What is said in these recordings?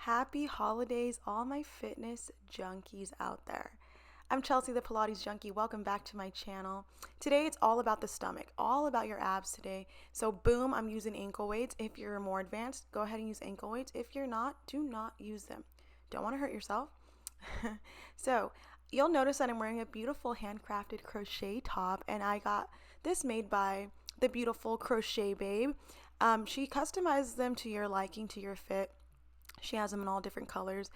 Happy holidays, all my fitness junkies out there. I'm Chelsea, the Pilates junkie. Welcome back to my channel. Today, it's all about the stomach, all about your abs today. So boom, I'm using ankle weights. If you're more advanced, go ahead and use ankle weights. If you're not, do not use them. Don't want to hurt yourself. So you'll notice that I'm wearing a beautiful handcrafted crochet top, and I got this made by the beautiful Crochet Babe. She customizes them to your liking, to your fit. She has them in all different colors,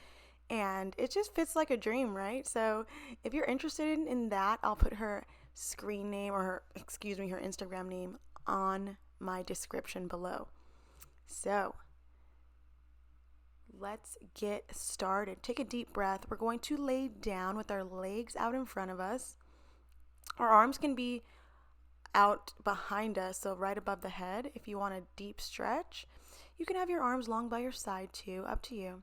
and it just fits like a dream, right? So if you're interested in that, I'll put her screen name, or her Instagram name on my description below. So let's get started. Take a deep breath. We're going to lay down with our legs out in front of us. Our arms can be out behind us, so right above the head. If you want a deep stretch, you can have your arms long by your side too, up to you.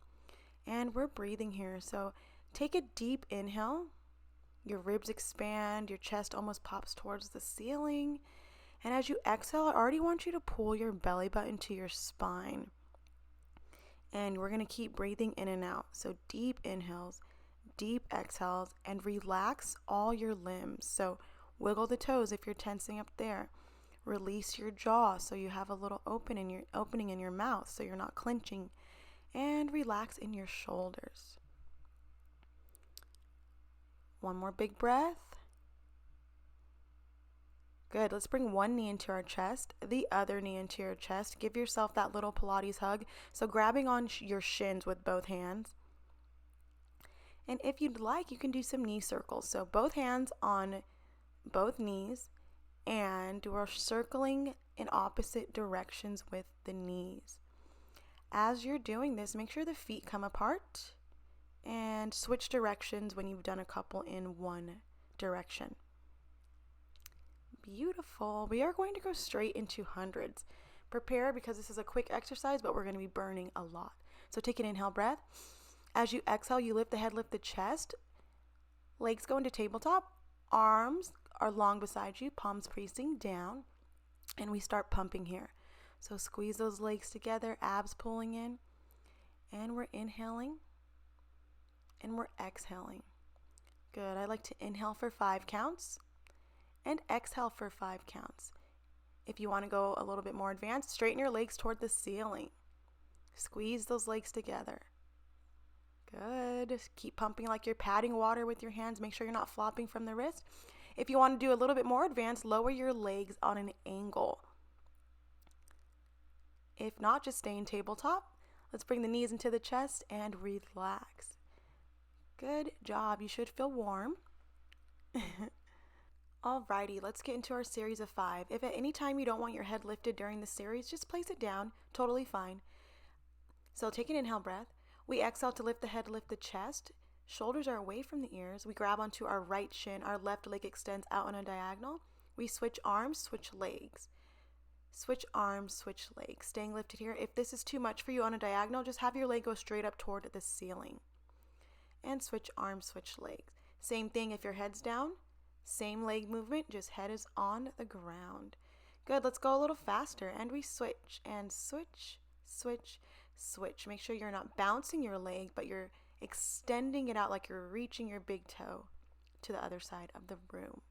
And we're breathing here, so take a deep inhale. Your ribs expand, your chest almost pops towards the ceiling. And as you exhale, I already want you to pull your belly button to your spine. And we're going to keep breathing in and out. So deep inhales, deep exhales, and relax all your limbs. So wiggle the toes if you're tensing up there. Release your jaw so you have a little opening in your mouth so you're not clenching. And relax in your shoulders. One more big breath. Good. Let's bring one knee into our chest, the other knee into your chest. Give yourself that little Pilates hug. So grabbing on your shins with both hands. And if you'd like, you can do some knee circles. So both hands on both knees, and we're circling in opposite directions with the knees. As you're doing this, make sure the feet come apart and switch directions when you've done a couple in one direction. Beautiful. We are going to go straight into hundreds. Prepare, because this is a quick exercise, but we're going to be burning a lot. So take an inhale breath. As you exhale, you lift the head, lift the chest. Legs go into tabletop. Arms are long beside you, palms pressing down, and we start pumping here. So squeeze those legs together, abs pulling in, and we're inhaling, and we're exhaling. Good. I like to inhale for 5 counts, and exhale for 5 counts. If you want to go a little bit more advanced, straighten your legs toward the ceiling. Squeeze those legs together. Good. Keep pumping like you're patting water with your hands. Make sure you're not flopping from the wrist. If you want to do a little bit more advanced, lower your legs on an angle. If not, just stay in tabletop. Let's bring the knees into the chest and relax. Good job. You should feel warm. Alrighty, let's get into our series of 5. If at any time you don't want your head lifted during the series, just place it down. Totally fine. So take an inhale breath. We exhale to lift the head, lift the chest. Shoulders are away from the ears. We grab onto our right shin. Our left leg extends out on a diagonal. We switch arms, switch legs. Switch arms, switch legs. Staying lifted here. If this is too much for you on a diagonal, just have your leg go straight up toward the ceiling. And switch arms, switch legs. Same thing if your head's down. Same leg movement, just head is on the ground. Good, let's go a little faster. And we switch and switch, switch, switch. Make sure you're not bouncing your leg, but you're extending it out like you're reaching your big toe to the other side of the room.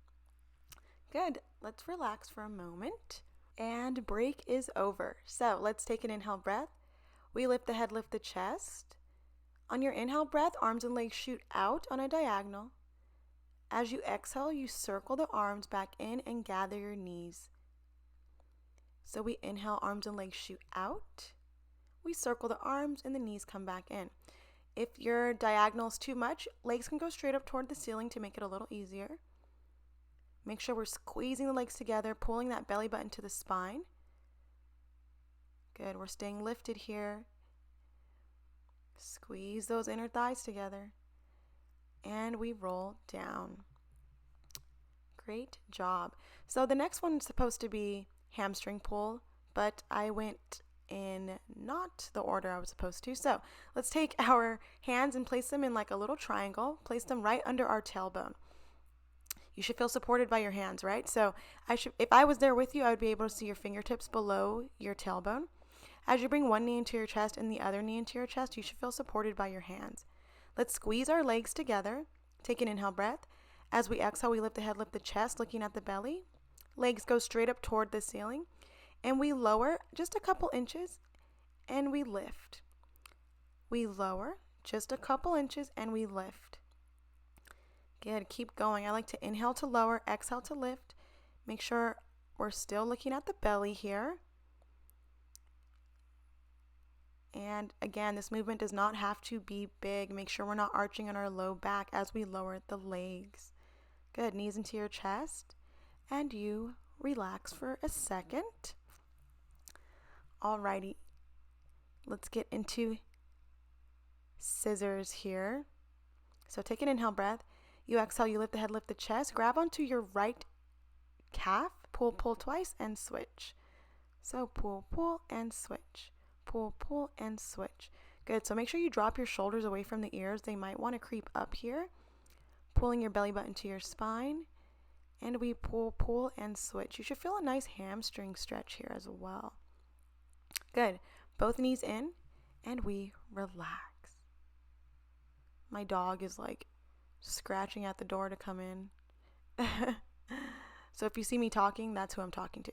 Good. Let's relax for a moment. And break is over. So let's take an inhale breath. We lift the head, lift the chest. On your inhale breath, arms and legs shoot out on a diagonal. As you exhale, you circle the arms back in and gather your knees. So we inhale, arms and legs shoot out. We circle the arms and the knees come back in. If your diagonal is too much, legs can go straight up toward the ceiling to make it a little easier. Make sure we're squeezing the legs together, pulling that belly button to the spine. Good, we're staying lifted here. Squeeze those inner thighs together. And we roll down. Great job. So the next one is supposed to be hamstring pull, but I went in not the order I was supposed to. So let's take our hands and place them in like a little triangle. Place them right under our tailbone. You should feel supported by your hands, right? So if I was there with you, I would be able to see your fingertips below your tailbone. As you bring one knee into your chest and the other knee into your chest, you should feel supported by your hands. Let's squeeze our legs together. Take an inhale breath. As we exhale, we lift the head, lift the chest, looking at the belly. Legs go straight up toward the ceiling. And we lower just a couple inches and we lift. We lower just a couple inches and we lift. Good, keep going. I like to inhale to lower, exhale to lift. Make sure we're still looking at the belly here. And again, this movement does not have to be big. Make sure we're not arching on our low back as we lower the legs. Good, knees into your chest. And you relax for a second. Alrighty, let's get into scissors here. So take an inhale breath. You exhale, you lift the head, lift the chest. Grab onto your right calf. Pull, pull twice and switch. So pull, pull and switch. Pull, pull and switch. Good, so make sure you drop your shoulders away from the ears. They might want to creep up here. Pulling your belly button to your spine. And we pull, pull and switch. You should feel a nice hamstring stretch here as well. Good, both knees in and we relax. My dog is like scratching at the door to come in. So if you see me talking, that's who I'm talking to.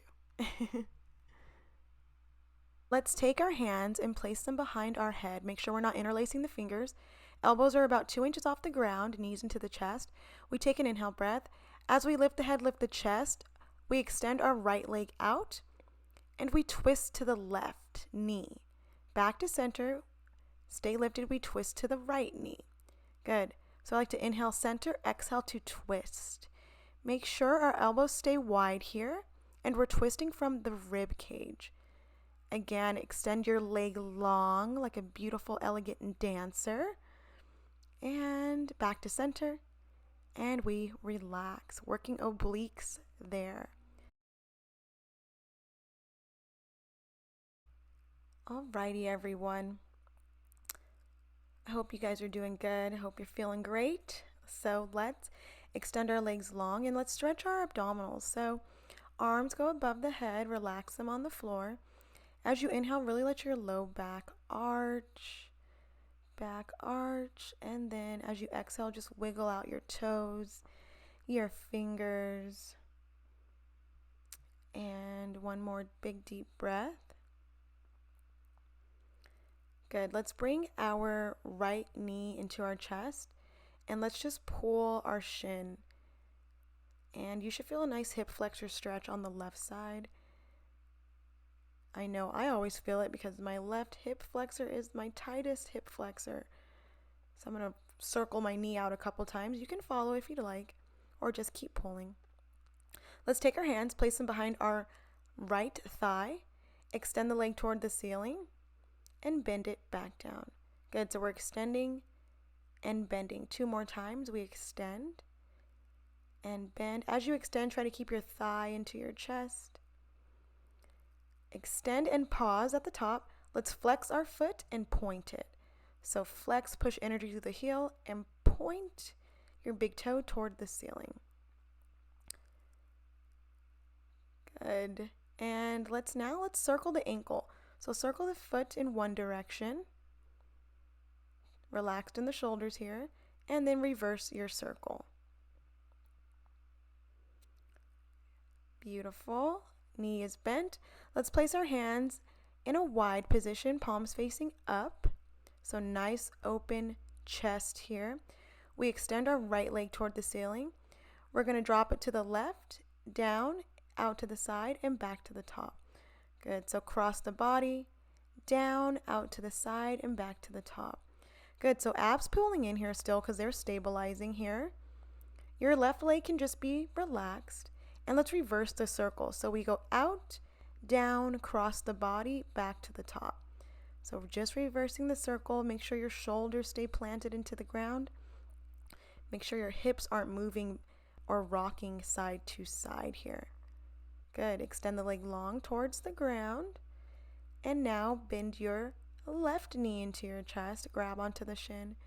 Let's take our hands and place them behind our head. Make sure we're not interlacing the fingers. Elbows are about 2 inches off the ground, knees into the chest. We take an inhale breath. As we lift the head, lift the chest, we extend our right leg out and we twist to the left knee. Back to center. Stay lifted. We twist to the right knee. Good. So I like to inhale center, exhale to twist. Make sure our elbows stay wide here and we're twisting from the rib cage. Again, extend your leg long like a beautiful, elegant dancer. And back to center. And we relax, working obliques there. Alrighty, everyone. I hope you guys are doing good. I hope you're feeling great. So let's extend our legs long and let's stretch our abdominals. So arms go above the head, relax them on the floor. As you inhale, really let your low back arch, and then as you exhale, just wiggle out your toes, your fingers, and one more big deep breath. Good, let's bring our right knee into our chest, and let's just pull our shin, and you should feel a nice hip flexor stretch on the left side. I know I always feel it because my left hip flexor is my tightest hip flexor. So I'm going to circle my knee out a couple times. You can follow if you'd like, or just keep pulling. Let's take our hands, place them behind our right thigh, extend the leg toward the ceiling, and bend it back down. Good, so we're extending and bending. 2 more times. We extend and bend. As you extend, try to keep your thigh into your chest. Extend and pause at the top. Let's flex our foot and point it. So flex, push energy to the heel, and point your big toe toward the ceiling. Good. And let's circle the ankle. So circle the foot in one direction. Relaxed in the shoulders here. And then reverse your circle. Beautiful. Knee is bent. Let's place our hands in a wide position, palms facing up. So nice open chest here. We extend our right leg toward the ceiling. We're going to drop it to the left, down, out to the side, and back to the top. Good. So cross the body, down, out to the side, and back to the top. Good. So abs pulling in here still because they're stabilizing here. Your left leg can just be relaxed. And let's reverse the circle. So we go out, down, cross the body, back to the top. So we're just reversing the circle. Make sure your shoulders stay planted into the ground. Make sure your hips aren't moving or rocking side to side here. Good. Extend the leg long towards the ground. And now bend your left knee into your chest. Grab onto the shin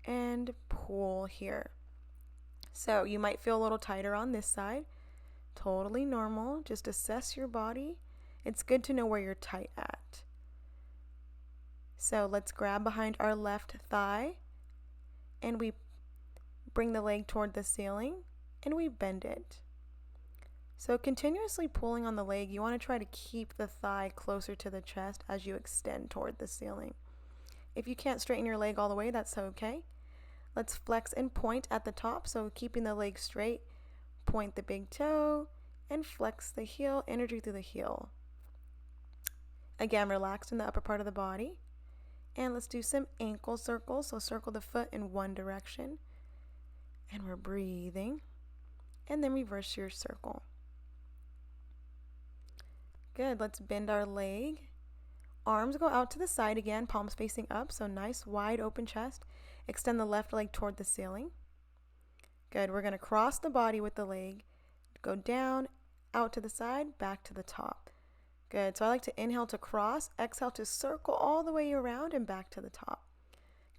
and pull here. So you might feel a little tighter on this side. Totally normal. Just assess your body. It's good to know where you're tight at. So let's grab behind our left thigh and we bring the leg toward the ceiling and we bend it. So continuously pulling on the leg, you want to try to keep the thigh closer to the chest as you extend toward the ceiling. If you can't straighten your leg all the way, that's okay. Let's flex and point at the top, so keeping the leg straight, point the big toe, and flex the heel, energy through the heel. Again, relax in the upper part of the body. And let's do some ankle circles, so circle the foot in one direction. And we're breathing. And then reverse your circle. Good, let's bend our leg. Arms go out to the side again, palms facing up, so nice wide open chest. Extend the left leg toward the ceiling. Good, we're going to cross the body with the leg. Go down, out to the side, back to the top. Good, so I like to inhale to cross, exhale to circle all the way around and back to the top.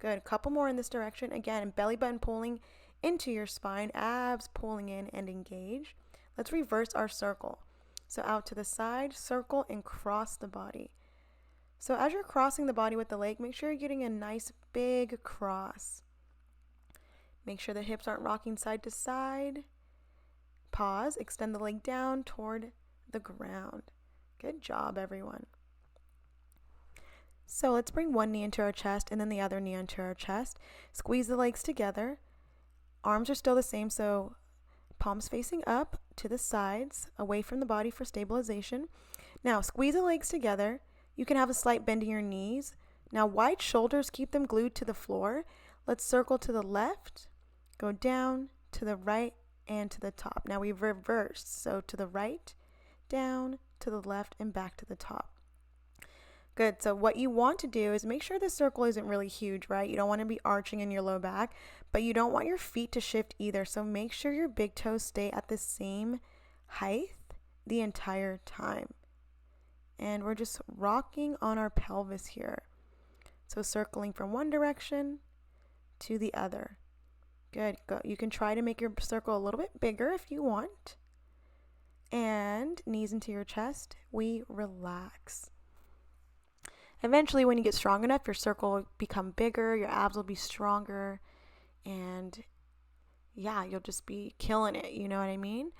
Good, a couple more in this direction. Again, belly button pulling into your spine, abs pulling in and engage. Let's reverse our circle. So out to the side, circle and cross the body. So as you're crossing the body with the leg, make sure you're getting a nice big cross. Make sure the hips aren't rocking side to side. Pause, extend the leg down toward the ground. Good job, everyone. So let's bring one knee into our chest and then the other knee into our chest. Squeeze the legs together. Arms are still the same, so palms facing up to the sides, away from the body for stabilization. Now, squeeze the legs together. You can have a slight bend in your knees. Now, wide shoulders, keep them glued to the floor. Let's circle to the left, go down, to the right, and to the top. Now, we reverse, so to the right, down, to the left, and back to the top. Good, so what you want to do is make sure the circle isn't really huge, right? You don't want to be arching in your low back, but you don't want your feet to shift either. So make sure your big toes stay at the same height the entire time. And we're just rocking on our pelvis here. So circling from one direction to the other. Good, go. You can try to make your circle a little bit bigger if you want. And knees into your chest, we relax. Eventually, when you get strong enough, your circle will become bigger, your abs will be stronger, and yeah, you'll just be killing it, you know what I mean?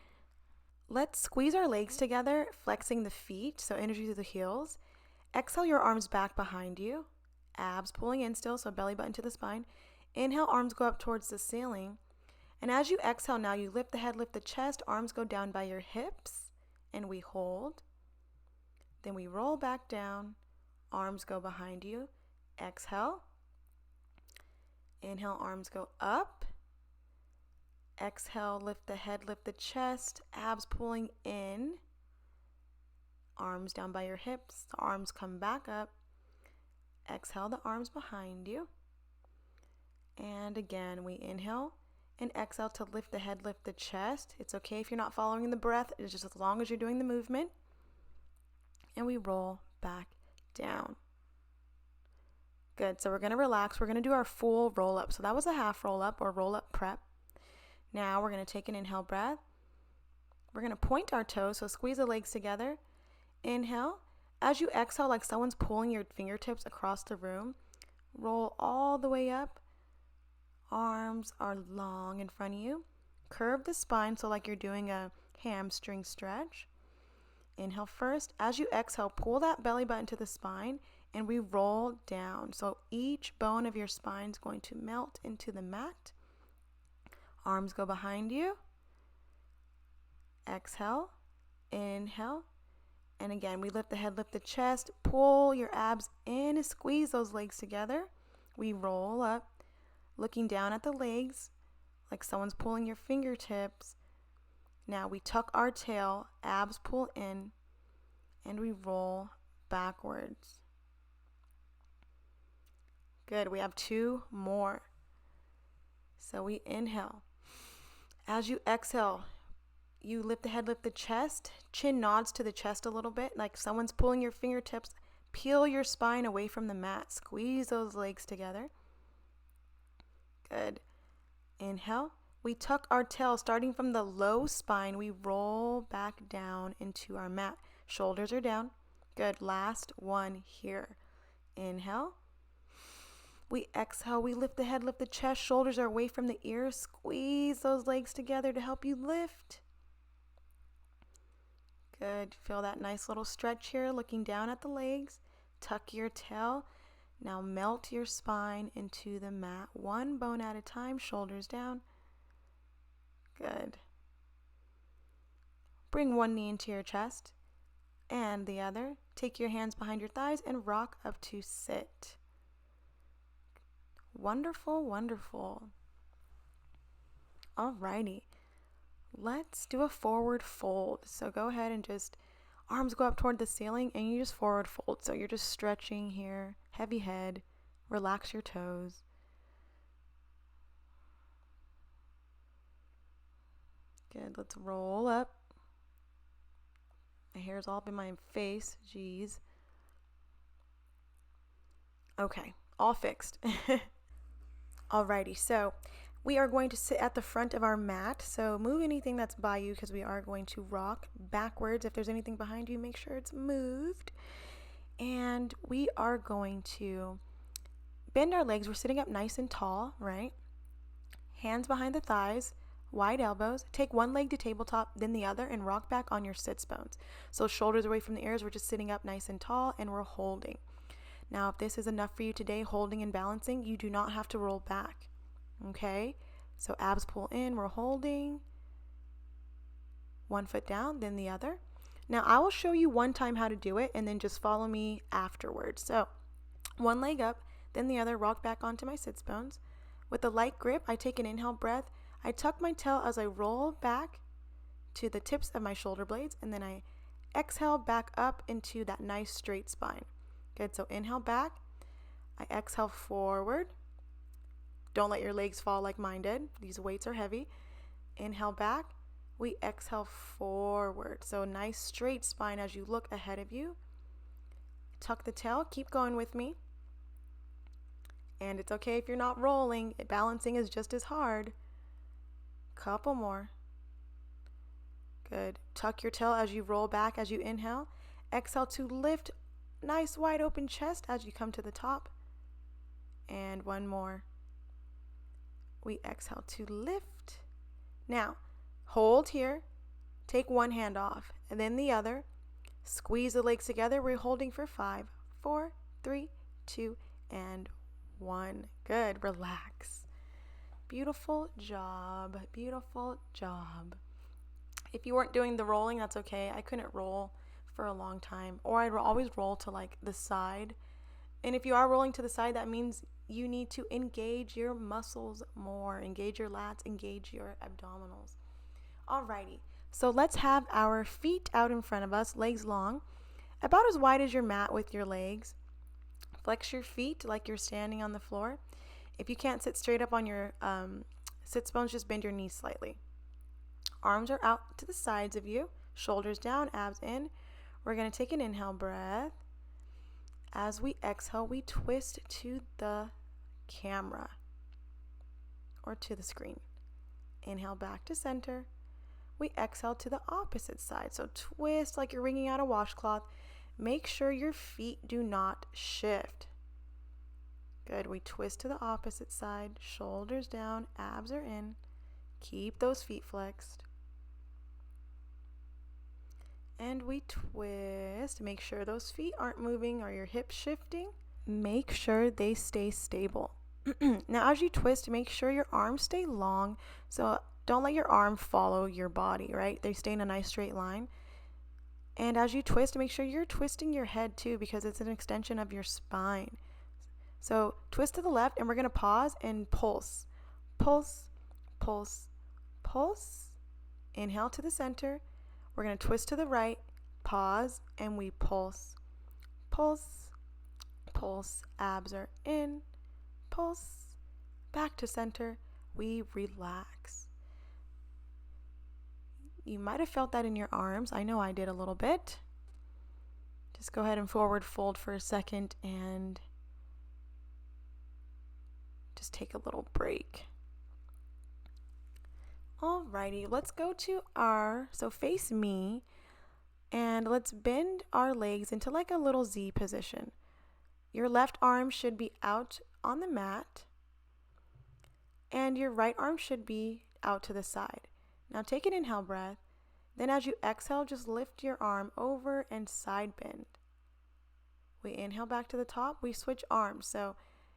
Let's squeeze our legs together, flexing the feet, so energy through the heels. Exhale your arms back behind you, abs pulling in still, so belly button to the spine. Inhale, arms go up towards the ceiling. And as you exhale now, you lift the head, lift the chest, arms go down by your hips, and we hold. Then we roll back down. Arms go behind you. Exhale. Inhale, arms go up. Exhale, lift the head, lift the chest, abs pulling in. Arms down by your hips. The arms come back up. Exhale, the arms behind you. And again, we inhale and exhale to lift the head, lift the chest. It's okay if you're not following the breath. It's just as long as you're doing the movement. And we roll back down. Good, so we're going to relax. We're going to do our full roll up. So that was a half roll up or roll up prep. Now we're going to take an inhale breath. We're going to point our toes, so squeeze the legs together. Inhale. As you exhale, like someone's pulling your fingertips across the room, roll all the way up. Arms are long in front of you. Curve the spine, so like you're doing a hamstring stretch. Inhale first. As you exhale, pull that belly button to the spine and we roll down. So each bone of your spine is going to melt into the mat. Arms go behind you. Exhale. Inhale. And again, we lift the head, lift the chest, pull your abs in, squeeze those legs together. We roll up, looking down at the legs like someone's pulling your fingertips. Now we tuck our tail, abs pull in, and we roll backwards. Good, we have two more. So we inhale. As you exhale, you lift the head, lift the chest, chin nods to the chest a little bit, like someone's pulling your fingertips. Peel your spine away from the mat. Squeeze those legs together. Good. Inhale. We tuck our tail starting from the low spine. We roll back down into our mat. Shoulders are down. Good. Last one here. Inhale. We exhale, we lift the head, lift the chest, shoulders are away from the ears. Squeeze those legs together to help you lift. Good. Feel that nice little stretch here, looking down at the legs. Tuck your tail. Now melt your spine into the mat, one bone at a time, shoulders down. Good. Bring one knee into your chest and the other. Take your hands behind your thighs and rock up to sit. Wonderful, wonderful. Alrighty. Let's do a forward fold. So go ahead and just arms go up toward the ceiling and you just forward fold. So you're just stretching here, heavy head, relax your toes. Good, let's roll up. My hair's all up in my face, jeez. Okay, all fixed. Alrighty, so we are going to sit at the front of our mat. So move anything that's by you because we are going to rock backwards. If there's anything behind you, make sure it's moved. And we are going to bend our legs. We're sitting up nice and tall, right? Hands behind the thighs, wide elbows. Take one leg to tabletop, then the other, and rock back on your sits bones. So shoulders away from the ears. We're just sitting up nice and tall, and we're holding. Now, if this is enough for you today, holding and balancing, you do not have to roll back. Okay? So abs pull in, we're holding. One foot down, then the other. Now, I will show you one time how to do it, and then just follow me afterwards. So, one leg up, then the other, rock back onto my sits bones. With a light grip, I take an inhale breath. I tuck my tail as I roll back to the tips of my shoulder blades, and then I exhale back up into that nice straight spine. Good, so inhale back. I exhale forward. Don't let your legs fall like mine did. These weights are heavy. Inhale back. We exhale forward. So nice straight spine as you look ahead of you. Tuck the tail. Keep going with me. And it's okay if you're not rolling. Balancing is just as hard. Couple more. Good. Tuck your tail as you roll back as you inhale. Exhale to lift. Nice wide open chest as you come to the top. And one more. We exhale to lift. Now, hold here. Take one hand off and then the other. Squeeze the legs together. We're holding for 5, 4, 3, 2, and 1. Good. Relax. Beautiful job. Beautiful job. If you weren't doing the rolling, that's okay. I couldn't roll for a long time, or I'd always roll to like the side. And if you are rolling to the side, that means you need to engage your muscles more, engage your lats, engage your abdominals. Alrighty, so let's have our feet out in front of us, legs long, about as wide as your mat with your legs. Flex your feet like you're standing on the floor. If you can't sit straight up on your sits bones, just bend your knees slightly. Arms are out to the sides of you, shoulders down, abs in. We're going to take an inhale breath. As we exhale, we twist to the camera or to the screen. Inhale back to center. We exhale to the opposite side. So twist like you're wringing out a washcloth. Make sure your feet do not shift. Good. We twist to the opposite side. Shoulders down, abs are in. Keep those feet flexed. And we twist. Make sure those feet aren't moving or your hips shifting. Make sure they stay stable. Now, as you twist, make sure your arms stay long. So don't let your arm follow your body, right? They stay in a nice straight line. And as you twist, make sure you're twisting your head too, because it's an extension of your spine. So twist to the left, and we're going to pause and pulse. Pulse, pulse, pulse. Inhale to the center. We're going to twist to the right, pause, and we pulse. Pulse, pulse, abs are in, pulse, back to center, we relax. You might have felt that in your arms. I know I did a little bit. Just go ahead and forward fold for a second and just take a little break. Alrighty, let's go to so face me, and let's bend our legs into like a little Z position. Your left arm should be out on the mat, and your right arm should be out to the side. Now take an inhale breath. Then as you exhale, just lift your arm over and side bend. We inhale back to the top, we switch arms. So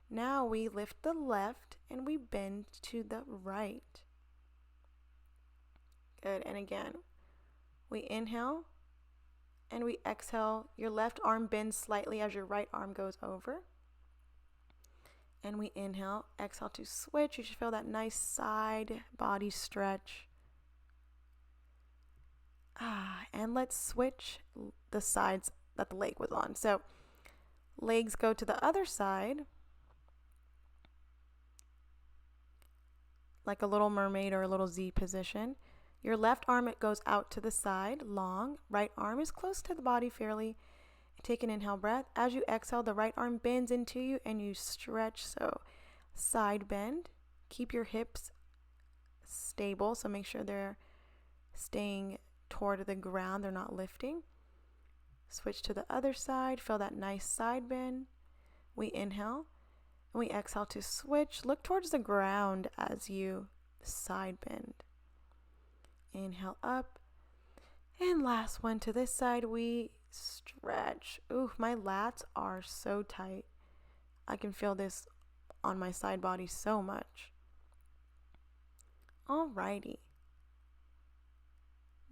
now we lift the left and we bend to the right. Good, and again, we inhale and we exhale. Your left arm bends slightly as your right arm goes over. And we inhale, exhale to switch. You should feel that nice side body stretch. And let's switch the sides that the leg was on. So legs go to the other side, like a little mermaid or a little Z position. Your left arm, it goes out to the side, long. Right arm is close to the body fairly. Take an inhale breath. As you exhale, the right arm bends into you and you stretch. So side bend. Keep your hips stable. So make sure they're staying toward the ground. They're not lifting. Switch to the other side. Feel that nice side bend. We inhale and we exhale to switch. Look towards the ground as you side bend. Inhale up. And last one to this side, we stretch. Ooh, my lats are so tight. I can feel this on my side body so much. Alrighty.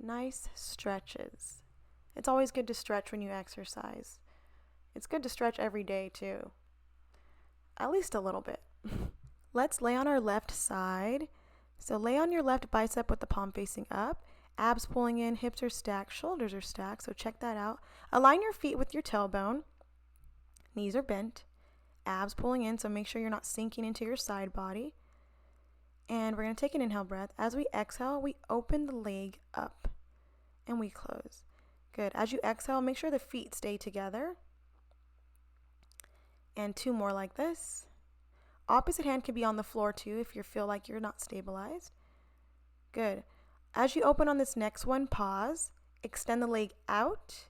Nice stretches. It's always good to stretch when you exercise. It's good to stretch every day too. At least a little bit. Let's lay on our left side. So lay on your left bicep with the palm facing up. Abs pulling in, hips are stacked, shoulders are stacked, so check that out. Align your feet with your tailbone. Knees are bent. Abs pulling in, so make sure you're not sinking into your side body. And we're going to take an inhale breath. As we exhale, we open the leg up and we close. Good. As you exhale, make sure the feet stay together. And two more like this. Opposite hand can be on the floor too if you feel like you're not stabilized. Good. As you open on this next one, pause, extend the leg out,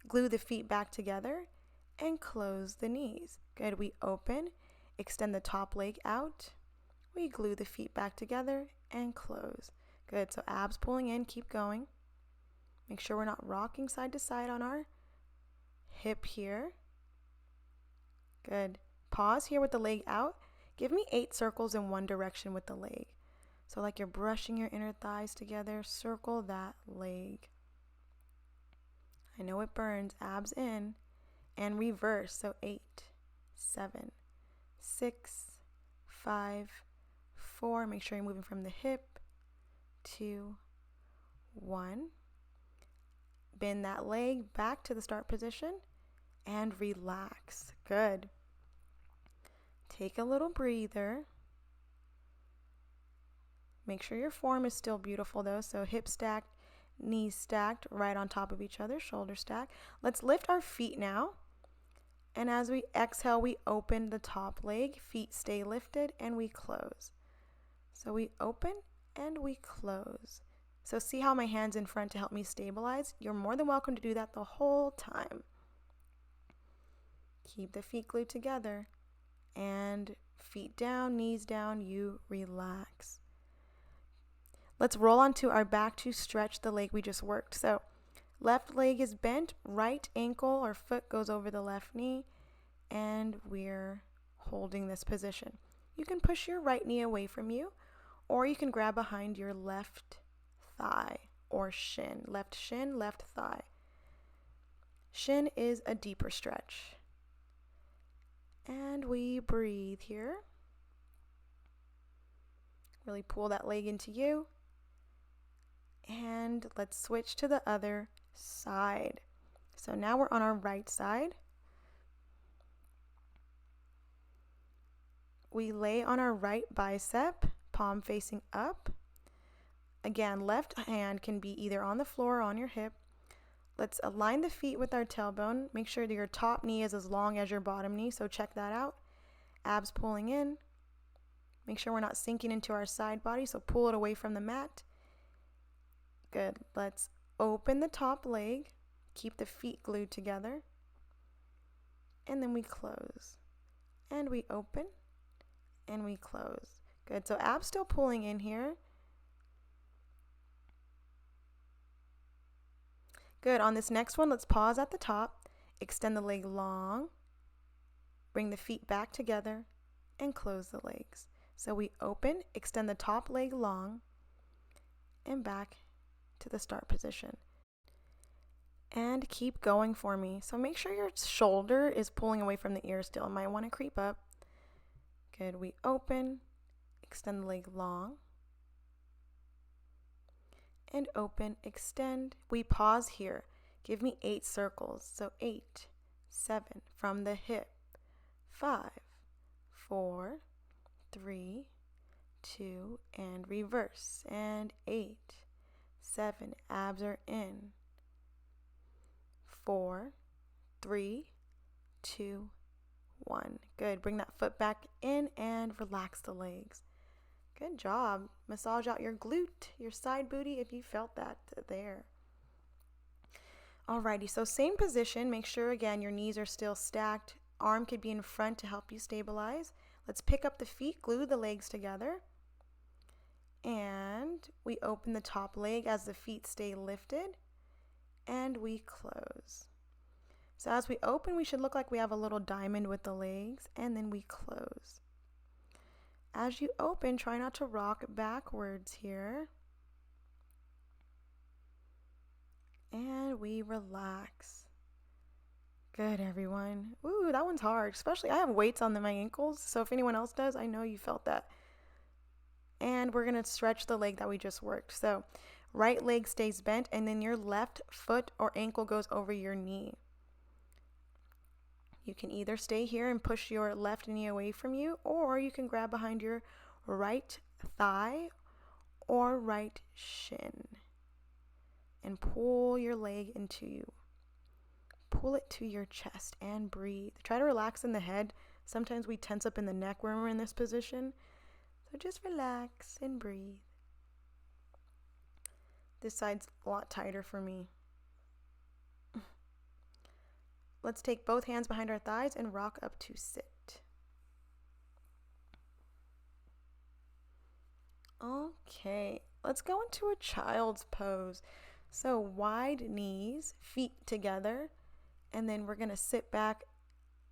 glue the feet back together, and close the knees. Good. We open, extend the top leg out, we glue the feet back together, and close. Good. So abs pulling in, keep going. Make sure we're not rocking side to side on our hip here. Good. Pause here with the leg out. Give me 8 circles in one direction with the leg. So like you're brushing your inner thighs together, circle that leg. I know it burns, abs in, and reverse. So 8, 7, 6, 5, 4. Make sure you're moving from the hip. 2, 1. Bend that leg back to the start position and relax. Good. Take a little breather. Make sure your form is still beautiful though. So hips stacked, knees stacked, right on top of each other, shoulders stacked. Let's lift our feet now. And as we exhale, we open the top leg. Feet stay lifted and we close. So we open and we close. So see how my hand's in front to help me stabilize? You're more than welcome to do that the whole time. Keep the feet glued together. And feet down, knees down, you relax. Let's roll onto our back to stretch the leg we just worked. So left leg is bent, right ankle or foot goes over the left knee, and we're holding this position. You can push your right knee away from you, or you can grab behind your left thigh or shin. Left shin, left thigh. Shin is a deeper stretch. And we breathe here. Really pull that leg into you. And let's switch to the other side. So now we're on our right side. We lay on our right bicep, palm facing up. Again, left hand can be either on the floor or on your hip. Let's align the feet with our tailbone. Make sure that your top knee is as long as your bottom knee, so check that out. Abs pulling in. Make sure we're not sinking into our side body, so pull it away from the mat. Good. Let's open the top leg. Keep the feet glued together. And then we close. and we open, and we close. Good, so abs still pulling in here. Good, on this next one, let's pause at the top, extend the leg long, bring the feet back together, and close the legs. So we open, extend the top leg long, and back to the start position. And keep going for me. So make sure your shoulder is pulling away from the ear still. You might want to creep up. Good, we open, extend the leg long, and open, extend. We pause here. Give me 8 circles. So 8, 7 from the hip, 5, 4, 3, 2, and reverse, and 8, 7, abs are in, 4, 3, 2, 1. Good, bring that foot back in and relax the legs. Good job. Massage out your glute, your side booty if you felt that there. Alrighty, so same position. Make sure again your knees are still stacked. Arm could be in front to help you stabilize. Let's pick up the feet, glue the legs together. And we open the top leg as the feet stay lifted. And we close. So as we open, we should look like we have a little diamond with the legs. And then we close. As you open, try not to rock backwards here. And we relax. Good, everyone. Ooh, that one's hard. Especially, I have weights on my ankles. So if anyone else does, I know you felt that. And we're going to stretch the leg that we just worked. So right leg stays bent, and then your left foot or ankle goes over your knee. You can either stay here and push your left knee away from you, or you can grab behind your right thigh or right shin and pull your leg into you. Pull it to your chest and breathe. Try to relax in the head. Sometimes we tense up in the neck when we're in this position. So just relax and breathe. This side's a lot tighter for me. Let's take both hands behind our thighs and rock up to sit. Okay, let's go into a child's pose. So wide knees, feet together, and then we're gonna sit back,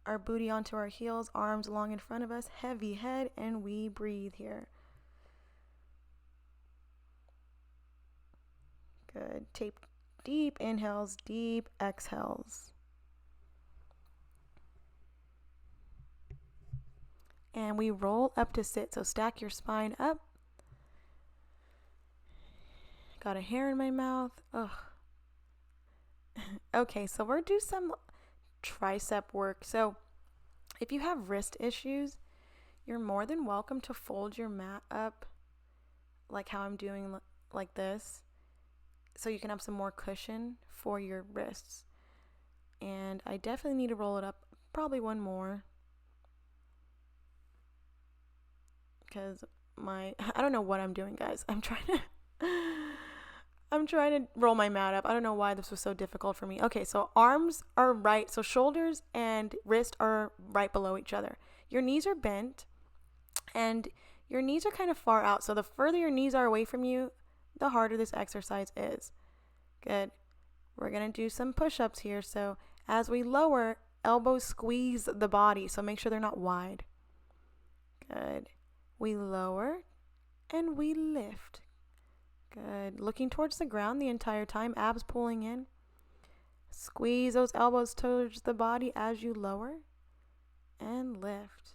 our booty onto our heels, arms long in front of us, heavy head, and we breathe here. Good, take deep inhales, deep exhales. And we roll up to sit, so stack your spine up. Got a hair in my mouth. Ugh. Okay, so we're do some tricep work. So if you have wrist issues, you're more than welcome to fold your mat up like how I'm doing, like this, so you can have some more cushion for your wrists. And I definitely need to roll it up, probably one more, because I don't know what I'm doing, guys. I'm trying to roll my mat up. I don't know why this was so difficult for me. Okay, so arms are right. So shoulders and wrist are right below each other. Your knees are bent, and your knees are kind of far out. So the further your knees are away from you, the harder this exercise is. Good. We're going to do some push-ups here. So as we lower, elbows squeeze the body. So make sure they're not wide. Good. We lower and we lift. Good. Looking towards the ground the entire time, abs pulling in. Squeeze those elbows towards the body as you lower and lift.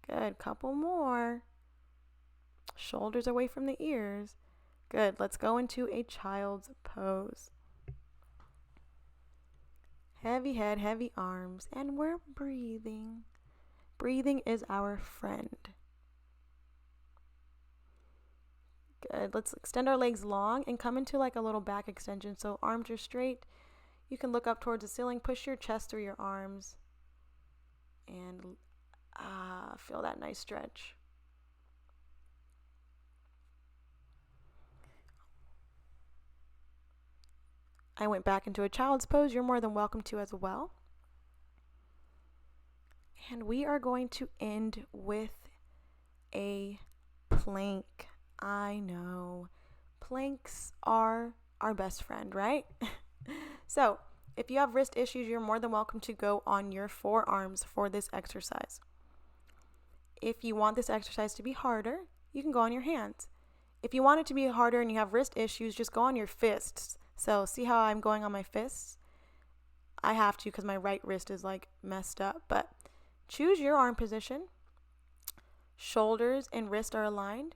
Good. Couple more. Shoulders away from the ears. Good. Let's go into a child's pose. Heavy head, heavy arms, and we're breathing. Breathing is our friend. Good. Let's extend our legs long and come into like a little back extension. So arms are straight. You can look up towards the ceiling. Push your chest through your arms. And feel that nice stretch. I went back into a child's pose. You're more than welcome to as well. And we are going to end with a plank. I know. Planks are our best friend, right? So, if you have wrist issues, you're more than welcome to go on your forearms for this exercise. If you want this exercise to be harder, you can go on your hands. If you want it to be harder and you have wrist issues, just go on your fists. So, see how I'm going on my fists? I have to because my right wrist is like messed up, but choose your arm position. Shoulders and wrist are aligned.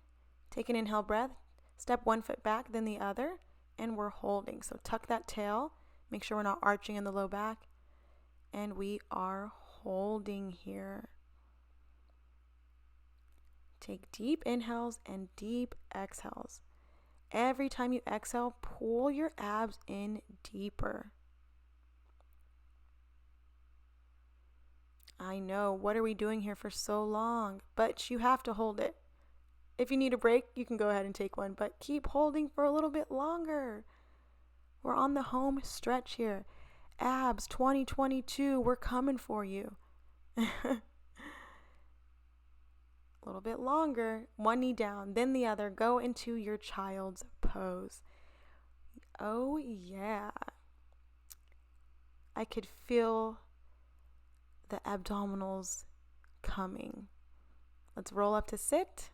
Take an inhale breath. Step one foot back, then the other, and we're holding. So tuck that tail. Make sure we're not arching in the low back. And we are holding here. Take deep inhales and deep exhales. Every time you exhale, pull your abs in deeper. I know, what are we doing here for so long? But you have to hold it. If you need a break, you can go ahead and take one, but keep holding for a little bit longer. We're on the home stretch here. Abs 2022, we're coming for you. A little bit longer. One knee down, then the other. Go into your child's pose. Oh, yeah. I could feel the abdominals coming. Let's roll up to sit.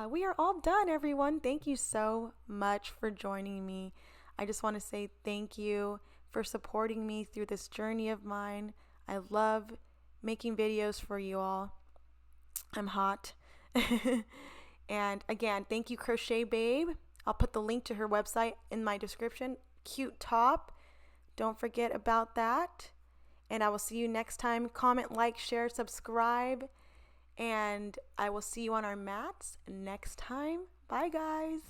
We are all done, everyone. Thank you so much for joining me. I just want to say thank you for supporting me through this journey of mine. I love making videos for you all. I'm hot. And again, thank you, Crochet Babe. I'll put the link to her website in my description. Cute top. Don't forget about that. And I will see you next time. Comment, like, share, subscribe. And I will see you on our mats next time. Bye, guys.